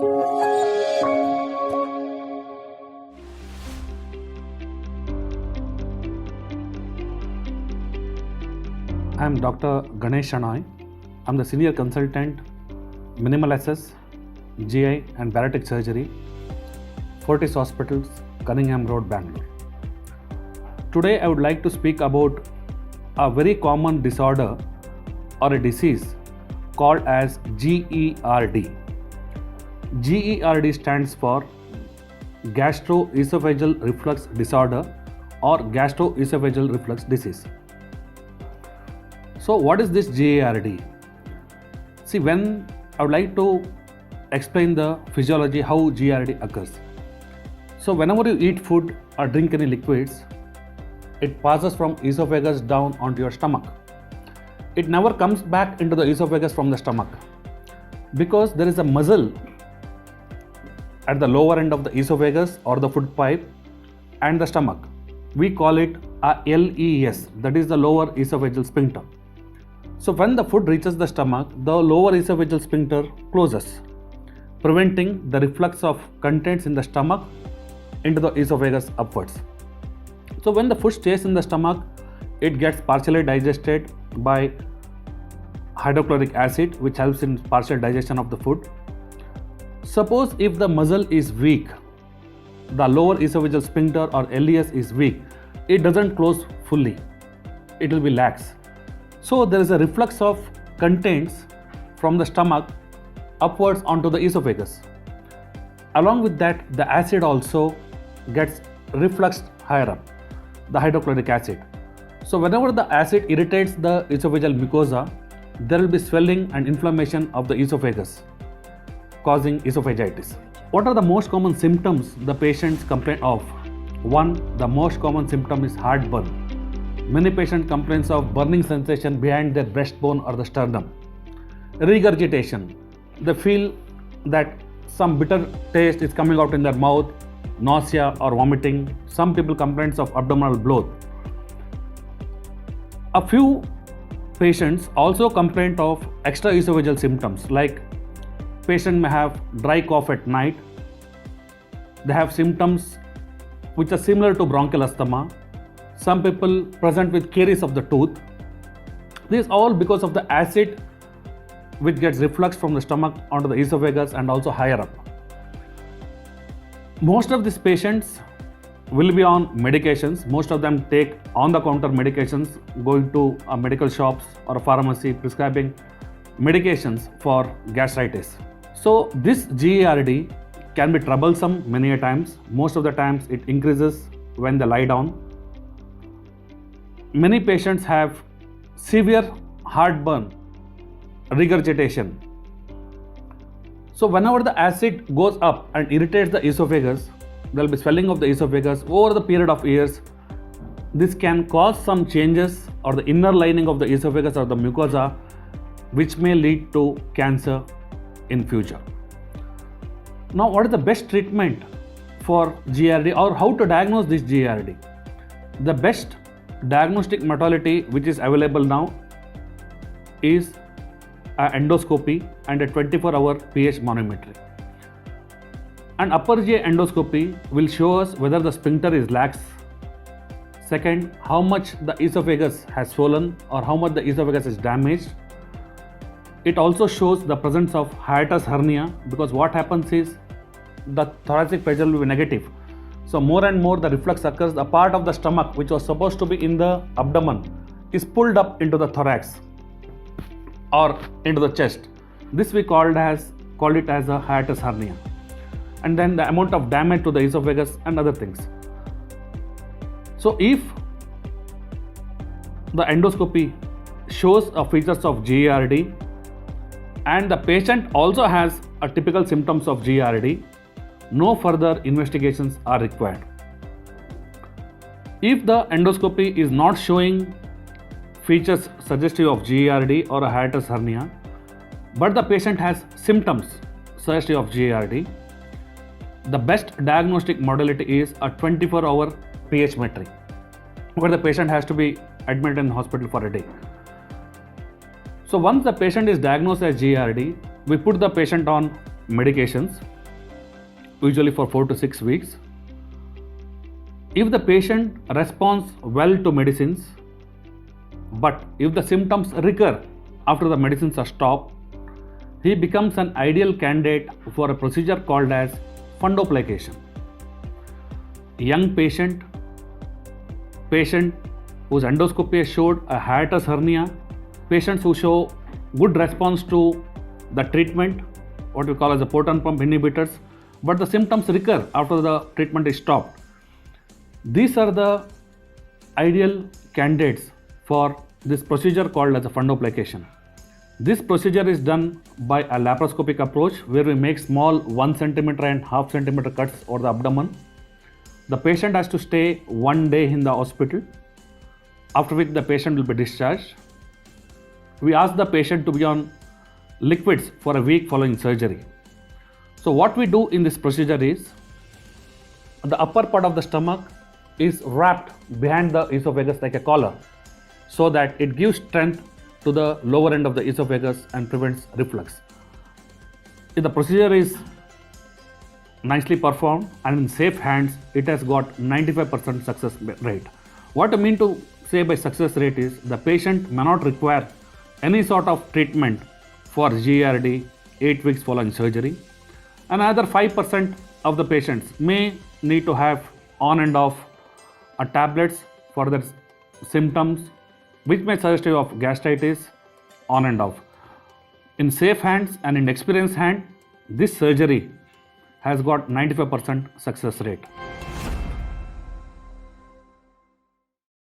I am Dr. Ganesh Shenoy. I am the Senior Consultant, Minimal Access, GI and Bariatric Surgery, Fortis Hospitals, Cunningham Road, Bangalore. Today I would like to speak about a very common disorder or a disease called as GERD. GERD stands for gastroesophageal reflux disorder or gastroesophageal reflux disease. So what is this GERD? See, when I would like to explain the physiology how GERD occurs. So whenever you eat food or drink any liquids, it passes from esophagus down onto your stomach. It never comes back into the esophagus from the stomach because there is a muscle at the lower end of the esophagus or the food pipe and the stomach. We call it a LES, that is the lower esophageal sphincter. So when the food reaches the stomach, the lower esophageal sphincter closes, preventing the reflux of contents in the stomach into the esophagus upwards. So when the food stays in the stomach, it gets partially digested by hydrochloric acid, which helps in partial digestion of the food. Suppose if the muscle is weak, the lower esophageal sphincter or LES is weak, it doesn't close fully, it will be lax. So there is a reflux of contents from the stomach upwards onto the esophagus. Along with that, the acid also gets refluxed higher up, the hydrochloric acid. So whenever the acid irritates the esophageal mucosa, there will be swelling and inflammation of the esophagus, causing esophagitis. What are the most common symptoms the patients complain of? One, the most common symptom is heartburn. Many patients complain of burning sensation behind their breastbone or the sternum. Regurgitation. They feel that some bitter taste is coming out in their mouth, nausea or vomiting. Some people complain of abdominal bloat. A few patients also complain of extraesophageal symptoms, like patient may have dry cough at night. They have symptoms which are similar to bronchial asthma. Some people present with caries of the tooth. This is all because of the acid which gets refluxed from the stomach onto the esophagus and also higher up. Most of these patients will be on medications. Most of them take on-the-counter medications, going to medical shops or a pharmacy prescribing medications for gastritis. So this GERD can be troublesome many a times. Most of the times it increases when they lie down. Many patients have severe heartburn, regurgitation. So whenever the acid goes up and irritates the esophagus, there will be swelling of the esophagus over the period of years. This can cause some changes or the inner lining of the esophagus or the mucosa, which may lead to cancer in future. Now, what is the best treatment for GERD or how to diagnose this GERD? The best diagnostic modality which is available now is endoscopy and a 24-hour pH manometry. An upper GI endoscopy will show us whether the sphincter is lax. Second, how much the esophagus has swollen or how much the esophagus is damaged. It also shows the presence of hiatus hernia, because what happens is the thoracic pressure will be negative. So more and more the reflux occurs. The part of the stomach which was supposed to be in the abdomen is pulled up into the thorax or into the chest. This we called it as a hiatus hernia. And then the amount of damage to the esophagus and other things. So if the endoscopy shows features of GERD and the patient also has a typical symptoms of GERD, no further investigations are required. If the endoscopy is not showing features suggestive of GERD or a hiatus hernia, but the patient has symptoms suggestive of GERD, the best diagnostic modality is a 24-hour pH metry, where the patient has to be admitted in hospital for a day. So once the patient is diagnosed as GERD, we put the patient on medications. usually for 4 to 6 weeks. If the patient responds well to medicines, but if the symptoms recur after the medicines are stopped, he becomes an ideal candidate for a procedure called as fundoplication. Young patient whose endoscopy showed a hiatus hernia, patients who show good response to the treatment, what we call as the proton pump inhibitors, but the symptoms recur after the treatment is stopped. These are the ideal candidates for this procedure called as a fundoplication. This procedure is done by a laparoscopic approach where we make small 1 centimeter and half centimeter cuts over the abdomen. The patient has to stay 1 day in the hospital, after which the patient will be discharged. We ask the patient to be on liquids for a week following surgery. So what we do in this procedure is, the upper part of the stomach is wrapped behind the esophagus like a collar, so that it gives strength to the lower end of the esophagus and prevents reflux. If the procedure is nicely performed and in safe hands, it has got 95% success rate. What I mean to say by success rate is, the patient may not require any sort of treatment for GERD 8 weeks following surgery. Another 5% of the patients may need to have on and off tablets for their symptoms, which may suggest of gastritis on and off. In safe hands and in experienced hand, this surgery has got 95% success rate.